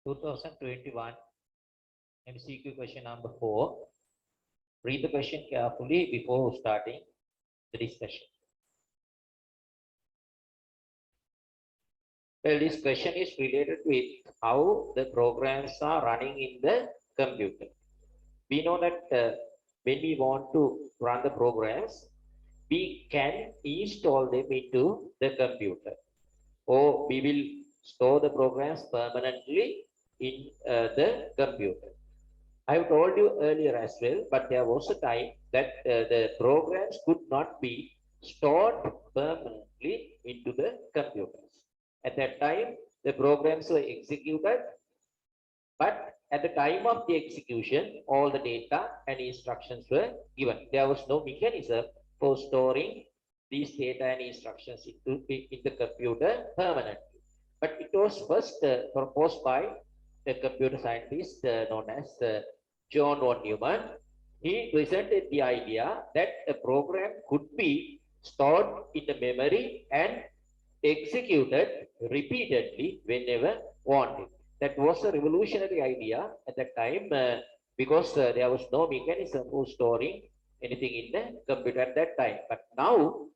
2021 MCQ question number 4. Read the question carefully before starting the discussion. Well, this question is related with how the programs are running in the computer. We know that when we want to run the programs, we can install them into the computer, or we will store the programs permanently in the computer. I have told you earlier as well, but there was a time that the programs could not be stored permanently into the computers. At that time, the programs were executed, but at the time of the execution, all the data and instructions were given. There was no mechanism for storing these data and instructions in the computer permanently. But it was first proposed by the computer scientist known as John von Neumann. He presented the idea that a program could be stored in the memory and executed repeatedly whenever wanted. That was a revolutionary idea at that time because there was no mechanism for storing anything in the computer at that time. But now,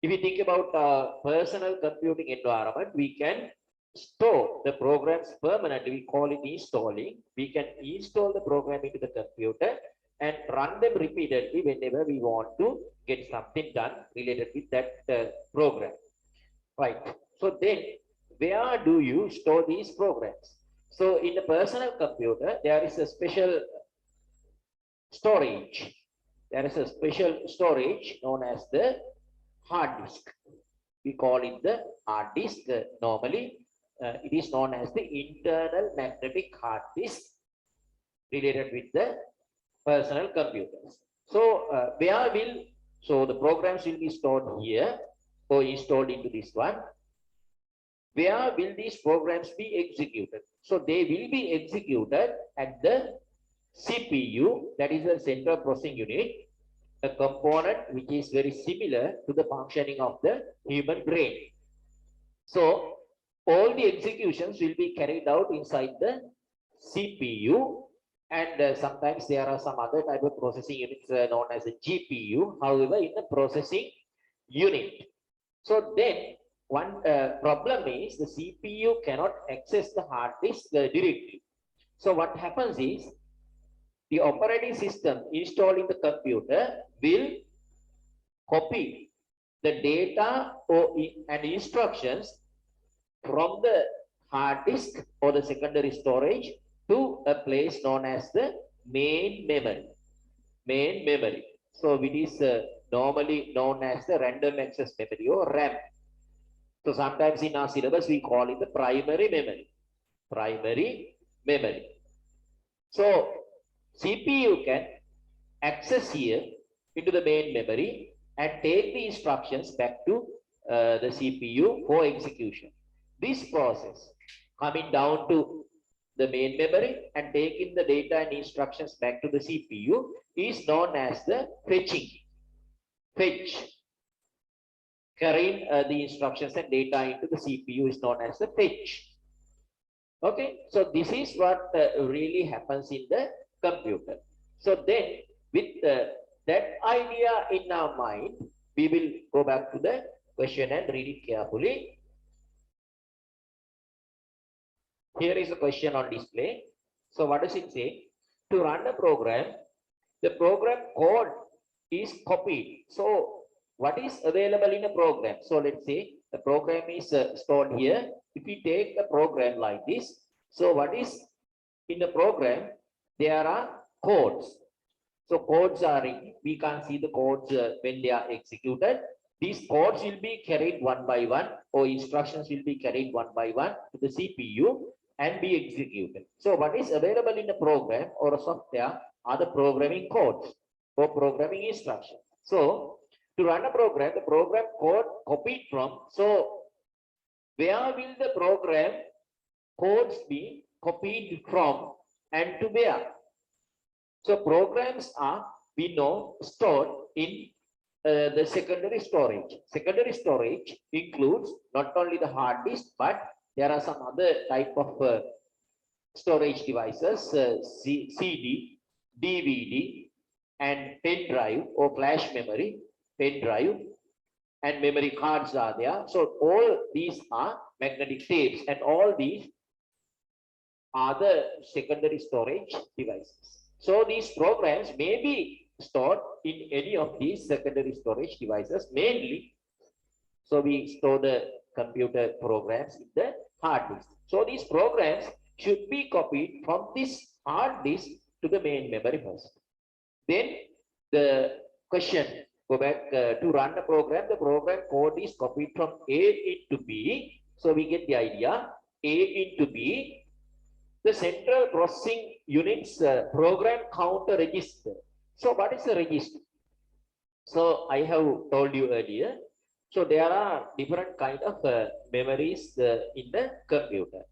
if you think about personal computing environment, we can store the programs permanently. We call it installing. We can install the program into the computer and run them repeatedly whenever we want to get something done related with that program. Right. So then, where do you store these programs? So in the personal computer, there is a special storage. There is a special storage known as the hard disk. We call it the hard disk. Normally, it is known as the internal magnetic hard disk related with the personal computers. So the programs will be stored here or installed into this one. Where will these programs be executed? So they will be executed at the CPU, that is the central processing unit, a component which is very similar to the functioning of the human brain. So all the executions will be carried out inside the CPU, and sometimes there are some other type of processing units known as a GPU, however, in the processing unit. So then one problem is the CPU cannot access the hard disk directly. So what happens is the operating system installed in the computer will copy the data and instructions from the hard disk or the secondary storage to a place known as the main memory. Main memory. So it is normally known as the random access memory or RAM. So sometimes in our syllabus we call it the primary memory. Primary memory. So CPU can access here into the main memory and take the instructions back to the CPU for execution. This process coming down to the main memory and taking the data and instructions back to the CPU is known as the fetching. Fetch. Carrying the instructions and data into the CPU is known as the fetch. Okay, so this is what really happens in the computer. So then, with that idea in our mind, we will go back to the question and read it carefully. Here is a question on display. So what does it say? To run a program, the program code is copied. So what is available in a program? So let's say the program is stored here. If we take a program like this, so what is in the program? There are codes. So codes are in, we can't see the codes when they are executed. These codes will be carried one by one, or instructions will be carried one by one to the CPU and be executed. So what is available in the program or a software are the programming codes or programming instructions. So to run a program, the program code copied from, so where will the program codes be copied from and to where? So programs are, we know, stored in the secondary storage. Secondary storage includes not only the hard disk, but there are some other type of storage devices, CD, DVD, and pen drive or flash memory, pen drive, and memory cards are there. So all these are magnetic tapes, and all these are the secondary storage devices. So these programs may be stored in any of these secondary storage devices mainly. So we store the computer programs in the hard disk. So these programs should be copied from this hard disk to the main memory first. Then the question, go back to run the program code is copied from A into B. So we get the idea, A into B, the central processing unit's program counter register. So what is a register? So I have told you earlier. So there are different kind of memories in the computer.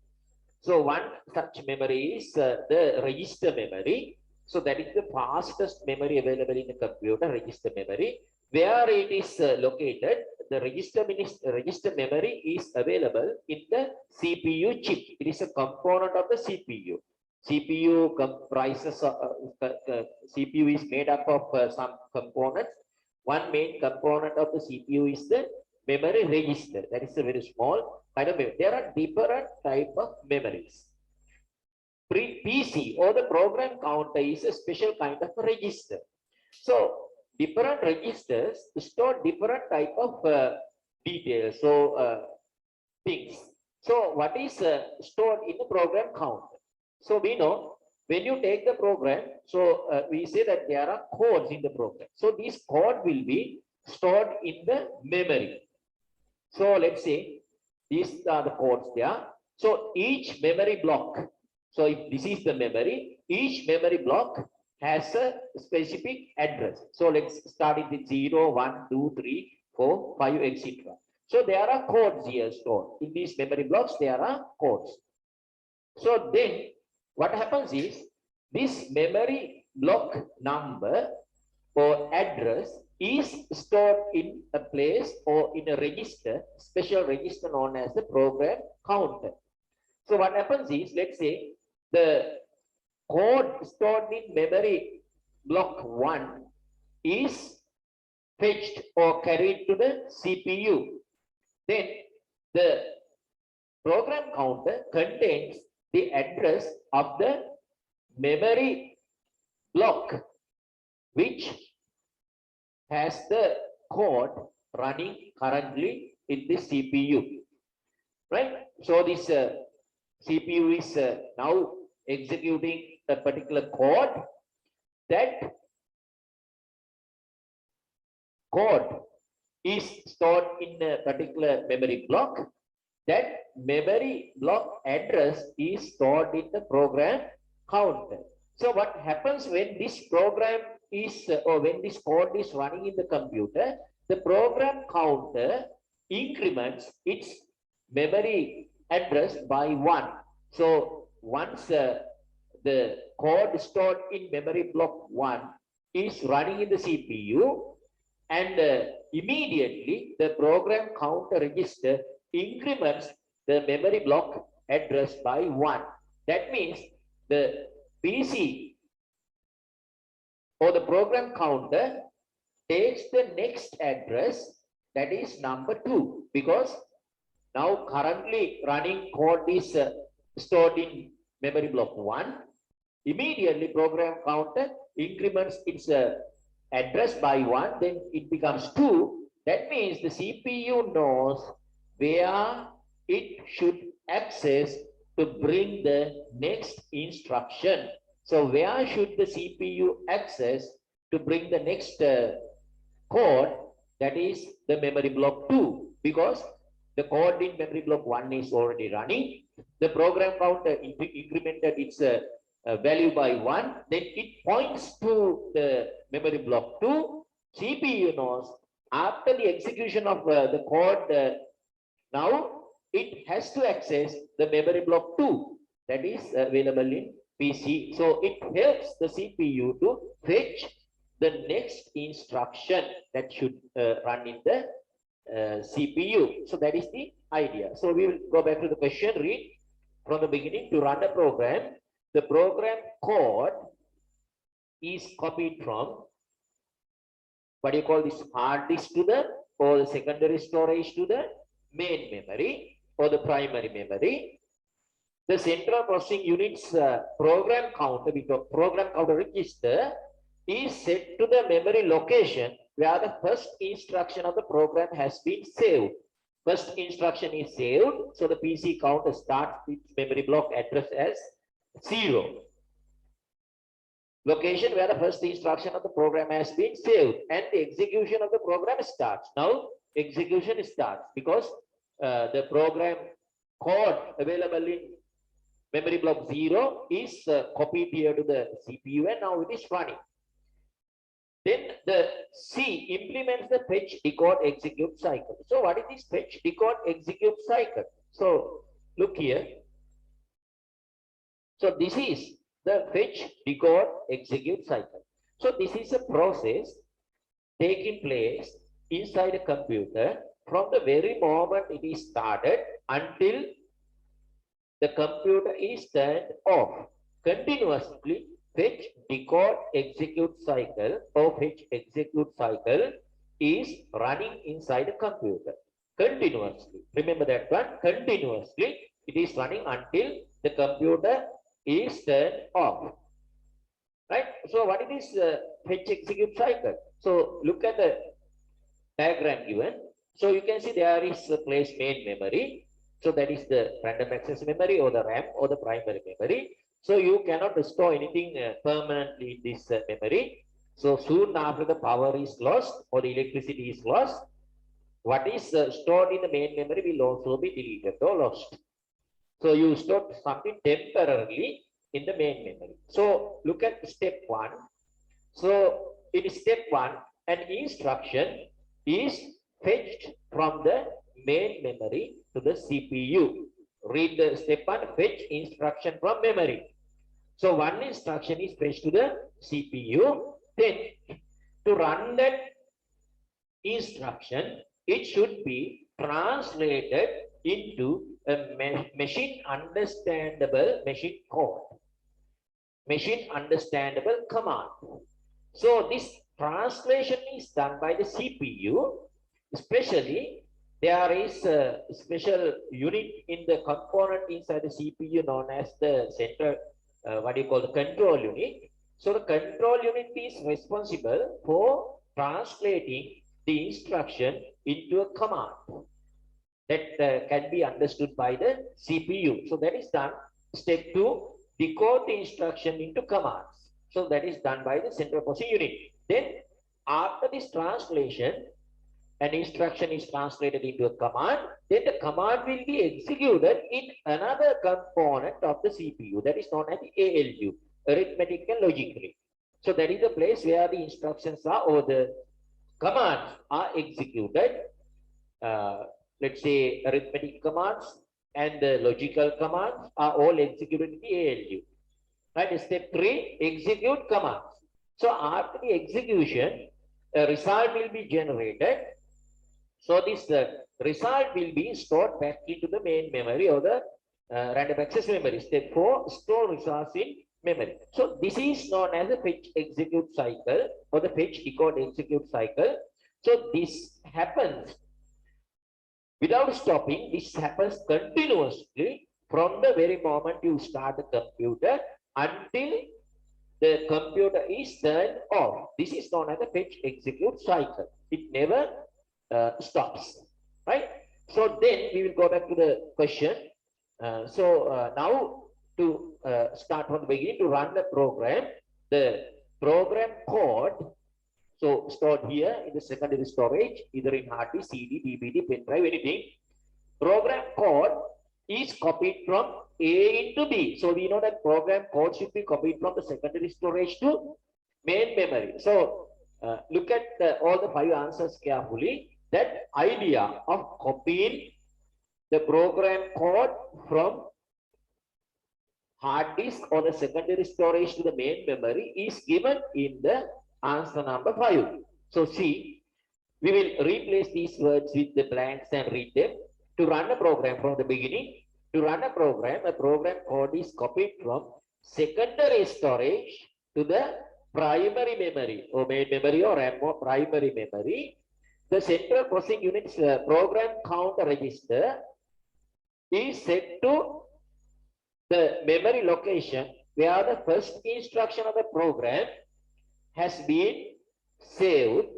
So one such memory is the register memory. So that is the fastest memory available in the computer, register memory. Where it is located, the register memory is available in the CPU chip. It is a component of the CPU. CPU comprises CPU is made up of some components. One main component of the CPU is the memory register. That is a very small kind of memory. There are different type of memories. PC or the program counter is a special kind of register. So different registers store different type of details, so things. So what is stored in the program counter? So we know when you take the program, so we say that there are codes in the program. So this code will be stored in the memory. So let's say these are the codes there. So each memory block, so if this is the memory, each memory block has a specific address. So let's start it with 0, 1, 2, 3, 4, 5, etc. So there are codes here stored. In these memory blocks, there are codes. So then what happens is this memory block number or address is stored in a place or in a register, special register known as the program counter. So what happens is, let's say the code stored in memory block 1 is fetched or carried to the CPU. Then the program counter contains the address of the memory block which has the code running currently in the CPU, right? So this CPU is now executing a particular code. That code is stored in a particular memory block. That memory block address is stored in the program counter. So what happens when this program is or when this code is running in the computer, the program counter increments its memory address by 1. So once the code stored in memory block 1 is running in the CPU, and immediately the program counter register increments the memory block address by 1. That means the PC or the program counter takes the next address, that is number 2, because now currently running code is stored in memory block 1. Immediately program counter increments its address by 1, then it becomes 2. That means the CPU knows where it should access to bring the next instruction. So where should the CPU access to bring the next code? That is the memory block 2, because the code in memory block 1 is already running. The program counter incremented its value by 1, then it points to the memory block 2. CPU knows after the execution of the code, now it has to access the memory block 2 that is available in PC. So it helps the CPU to fetch the next instruction that should run in the CPU. So that is the idea. So we will go back to the question, read from the beginning. To run a program, the program code is copied from what you call this hard disk to the or the secondary storage to the main memory or the primary memory. The central processing unit's program counter, because program counter register is set to the memory location where the first instruction of the program has been saved. First instruction is saved, so the PC counter starts its memory block address as 0. Location where the first instruction of the program has been saved, and the execution of the program starts. Now execution starts because the program code available in memory block 0 is copied here to the CPU, and now it is running. Then the C implements the fetch, decode, execute cycle. So what is this fetch, decode, execute cycle? So look here. So this is the fetch, decode, execute cycle. So this is a process taking place inside a computer from the very moment it is started until the computer is turned off. Continuously, fetch, decode, execute cycle or fetch, execute cycle is running inside the computer continuously. Remember that one, continuously it is running until the computer is turned off. Right? So what is fetch, execute cycle? So look at the diagram given. So you can see there is a place main memory. So that is the random access memory or the RAM or the primary memory. So you cannot store anything permanently in this memory. So soon after the power is lost or the electricity is lost, what is stored in the main memory will also be deleted or lost. So you store something temporarily in the main memory. So look at step 1. So in step 1, an instruction is fetched from the main memory to the CPU. Read the step 1, fetch instruction from memory. So one instruction is fetched to the CPU. Then to run that instruction, it should be translated into a machine understandable machine code, machine understandable command. So this translation is done by the CPU. Especially there is a special unit in the component inside the CPU known as the central what you call the control unit. So the control unit is responsible for translating the instruction into a command that can be understood by the CPU. So that is done. Step 2, decode the instruction into commands. So that is done by the central processing unit. Then after this translation, an instruction is translated into a command, then the command will be executed in another component of the CPU that is known as the ALU, arithmetic and logically. So that is the place where the instructions are or the commands are executed. Let's say arithmetic commands and the logical commands are all executed in the ALU. Right? Step 3, execute commands. So after the execution, a result will be generated. So this result will be stored back into the main memory or the random access memory. Step 4, store results in memory. So this is known as the fetch execute cycle or the fetch decode execute cycle. So this happens without stopping. This happens continuously from the very moment you start the computer until the computer is turned off. This is known as the fetch execute cycle. It never stops, right? So then we will go back to the question. Now to start from the beginning, to run the program code, so stored here in the secondary storage, either in hard disk, CD, DVD, pen drive, anything. Program code is copied from A into B. So we know that program code should be copied from the secondary storage to main memory. So look at all the 5 answers carefully. That idea of copying the program code from hard disk or the secondary storage to the main memory is given in the answer number 5. So see, we will replace these words with the blanks and read them. To run a program from the beginning, to run a program code is copied from secondary storage to the primary memory or main memory or RAM or primary memory. The central processing unit's program counter register is set to the memory location where the first instruction of the program has been saved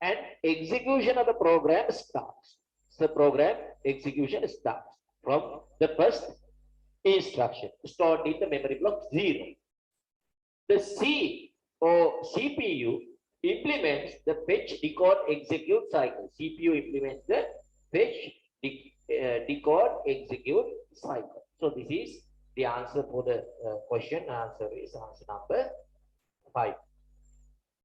and execution of the program starts. The program execution starts from the first instruction stored in the memory block 0. The C or CPU implements the fetch, decode, execute cycle. CPU implements the fetch, decode, execute cycle. So this is the answer for the question. Answer is answer number 5.